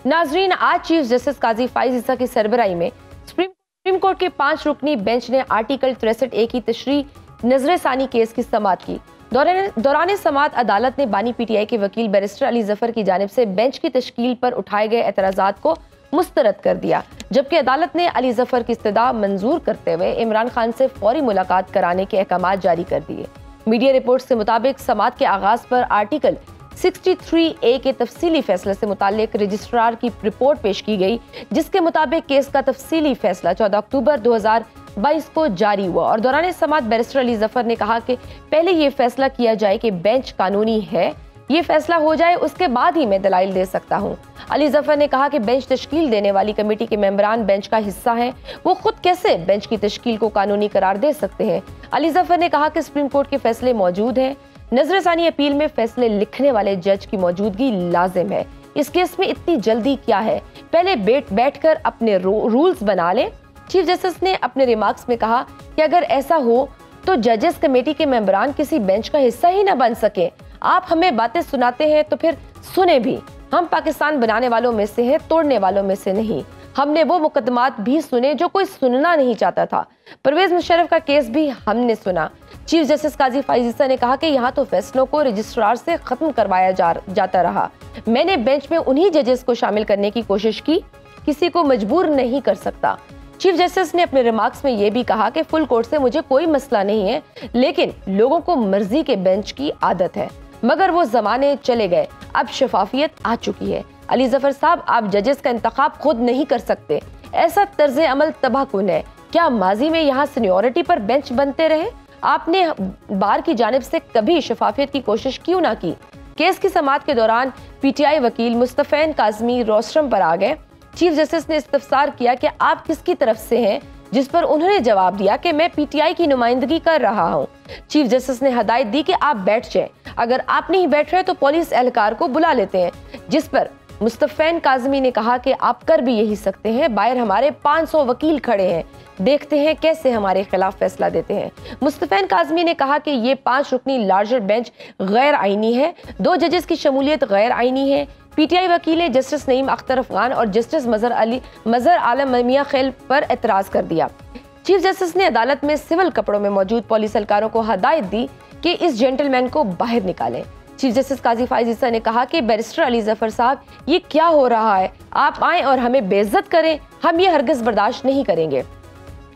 नाजरीन, आज chief justice काजी फाइज ईसा की सरबराही में सुप्रीम कोर्ट के 5 रुकनी बेंच ने आर्टिकल 63A की तशरीह नजरसानी केस की समाअत की। दौरान समाअत अदालत ने बानी पीटीआई के वकील बैरिस्टर अली जफर की जानिब से बेंच की तश्कील पर उठाए गए एतराज़ात को मुस्तरद कर दिया, जबकि अदालत ने अली जफर की इस्तदा मंजूर करते हुए इमरान खान से फौरी मुलाकात कराने के अहकाम जारी कर दिए। मीडिया रिपोर्ट्स के मुताबिक समाअत के आगाज पर आर्टिकल 63A के तफसीली फैसले से मुताल्लिक रजिस्ट्रार की रिपोर्ट पेश की गई, जिसके मुताबिक केस का तफसीली फैसला 14 अक्टूबर 2022 को जारी हुआ और दौरान समाअत बैरिस्टर अली जफर ने कहा कि पहले ये फैसला किया जाए कि बेंच कानूनी है, ये फैसला हो जाए उसके बाद ही मैं दलाइल दे सकता हूँ। अली जफर ने कहा कि बेंच तश्कील देने वाली कमेटी के मेंबरान बेंच का हिस्सा हैं, वो खुद कैसे बेंच की तश्कील को कानूनी करार दे सकते हैं। अली जफर ने कहा कि सुप्रीम कोर्ट के फैसले मौजूद हैं, नजरसानी अपील में फैसले लिखने वाले जज की मौजूदगी लाजिम है। इस केस में इतनी जल्दी क्या है, पहले बैठकर अपने रूल्स बना लें। चीफ जस्टिस ने अपने रिमार्क्स में कहा कि अगर ऐसा हो तो जजेस कमेटी के मेंबरान किसी बेंच का हिस्सा ही न बन सके। आप हमें बातें सुनाते हैं तो फिर सुने भी। हम पाकिस्तान बनाने वालों में से हैं, तोड़ने वालों में से नहीं। हमने वो मुकदमात भी सुने जो कोई सुनना नहीं चाहता था। परवेज मुशर्रफ का केस भी हमने सुना। चीफ जस्टिस काजी फाइज ईसा ने कहा कि यहाँ तो फैसलों को रजिस्ट्रार से खत्म करवाया जाता रहा। मैंने बेंच में उन्हीं जजेस को शामिल करने की कोशिश की, किसी को मजबूर नहीं कर सकता। चीफ जस्टिस ने अपने रिमार्क्स में यह भी कहा कि फुल कोर्ट से मुझे कोई मसला नहीं है, लेकिन लोगों को मर्जी के बेंच की आदत है, मगर वो जमाने चले गए, अब शफाफियत आ चुकी है। अली जफर साहब, आप जजेस का इंतखाब खुद नहीं कर सकते, ऐसा तर्ज अमल तबाहकुन है। क्या माजी में यहाँ सीनियोरिटी पर बेंच बनते रहे? आपने बार की जानिब से कभी शफाफियत की कोशिश क्यों ना की? केस की समाअत के दौरान पीटीआई वकील मुस्तफैन काज़मी रोस्ट्रम पर आ गए। चीफ जस्टिस ने इस्तफसार किया कि आप किसकी तरफ से हैं, जिस पर उन्होंने जवाब दिया कि मैं पीटीआई की नुमाइंदगी कर रहा हूं। चीफ जस्टिस ने हदायत दी कि आप बैठ जाएं, अगर आप नहीं बैठ रहे तो पुलिस एहलकार को बुला लेते हैं, जिस पर मुस्तफैन काज़मी ने कहा कि आप कर भी यही सकते हैं, बाहर हमारे 500 वकील खड़े हैं, देखते हैं कैसे हमारे खिलाफ फैसला देते हैं। मुस्तफैन काज़मी ने कहा कि ये 5 रुकनी लार्जर बेंच गैर आईनी है, 2 जजेस की शमूलियत गैर आईनी है। पीटीआई वकील जस्टिस नईम अख्तर अफगान और जस्टिस मजहर आलम मियां खेल पर एतराज कर दिया। चीफ जस्टिस ने अदालत में सिविल कपड़ों में मौजूद पुलिस एहलकारों को हदायत दी कि इस जेंटलमैन को बाहर निकालें। चीफ जस्टिस काजी फाइज ईसा ने कहा कि बैरिस्टर अली जफर साहब, ये क्या हो रहा है, आप आए और हमें बेइज्जत करें, हम ये हरगिज बर्दाश्त नहीं करेंगे।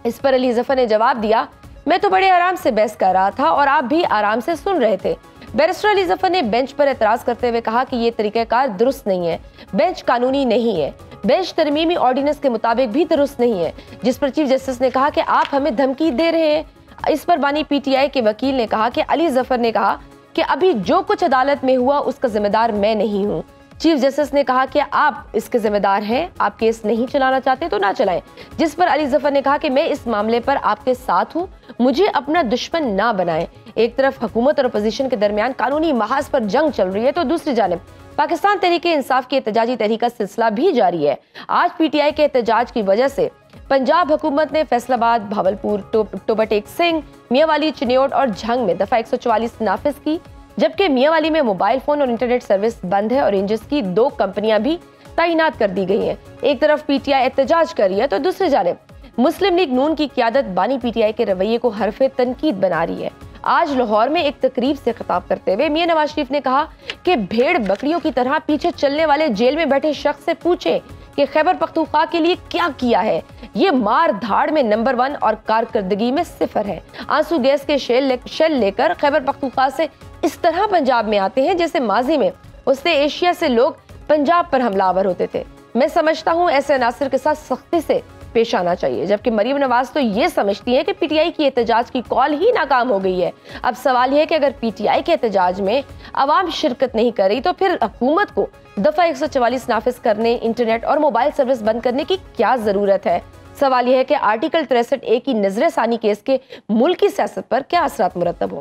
इस पर अली जफर ने जवाब दिया, मैं तो बड़े आराम से बहस कर रहा था और आप भी आराम से सुन रहे थे। बैरिस्टर अली जफर ने बेंच पर एतराज करते हुए कहा कि ये तरीक़ाकार दुरुस्त नहीं है, बेंच कानूनी नहीं है, बेंच तरमीमी ऑर्डिनेंस के मुताबिक भी दुरुस्त नहीं है। जिस पर चीफ जस्टिस ने कहा कि आप हमें धमकी दे रहे हैं। इस पर बानी पीटीआई के वकील ने कहा कि अली जफर ने कहा कि अभी जो कुछ अदालत में हुआ उसका जिम्मेदार मैं नहीं हूँ। चीफ जस्टिस ने कहा कि आप इसके जिम्मेदार हैं, आप केस नहीं चलाना चाहते तो ना चलाएं। जिस पर अली जफर ने कहा कि मैं इस मामले पर आपके साथ हूँ, मुझे अपना दुश्मन ना बनाएं। एक तरफ हुकूमत और अपोजिशन के दरमियान कानूनी महाज पर जंग चल रही है, तो दूसरी जानिब पाकिस्तान तहरीक इंसाफ की एहतजाजी तहरीक का सिलसिला भी जारी है। आज पीटीआई के एहतजाज की वजह से पंजाब हुकूमत ने फैसलाबाद, भावलपुर, टोबाटेक सिंह, मियांवाली, चिन्योट और झंग में दफा 144 नाफिज की, जबकि मियांवाली में मोबाइल फोन और इंटरनेट सर्विस बंद है और रेंजर्स की 2 कंपनियां भी तैनात कर दी गई हैं। एक तरफ पीटीआई एहतजाज कर रही है तो दूसरी जानिब मुस्लिम लीग नून की क़यादत बानी पीटीआई के रवैये को हरफे तनकीद बना रही है। आज लाहौर में एक तकरीब से खिताब करते हुए मियां नवाज शरीफ ने कहा कि भेड़ बकरियों की तरह पीछे चलने वाले जेल में बैठे शख्स से पूछें कि खैबर पख्तूनख्वा के लिए क्या किया है। ये मार धाड़ में नंबर 1 और कारकर्दगी में 0 है। आंसू गैस के शेल लेकर खैबर पख्तूनख्वा से इस तरह पंजाब में आते हैं जैसे माजी में उससे एशिया से लोग पंजाब पर हमलावर होते थे। मैं समझता हूँ ऐसे अनासर के साथ सख्ती से पेश आना चाहिए, जबकि मरीम नवाज तो ये समझती है कि पीटीआई की एहतजाज की कॉल ही नाकाम हो गई है। अब सवाल यह है कि अगर पीटीआई के एहतजाज में आवाम शिरकत नहीं कर रही तो फिर हुकूमत को दफा 144 नाफिज करने, इंटरनेट और मोबाइल सर्विस बंद करने की क्या जरूरत है? सवाल यह है कि आर्टिकल 63A की नजरसानी केस के मुल्की सियासत पर क्या असरात मुरतब होंगे।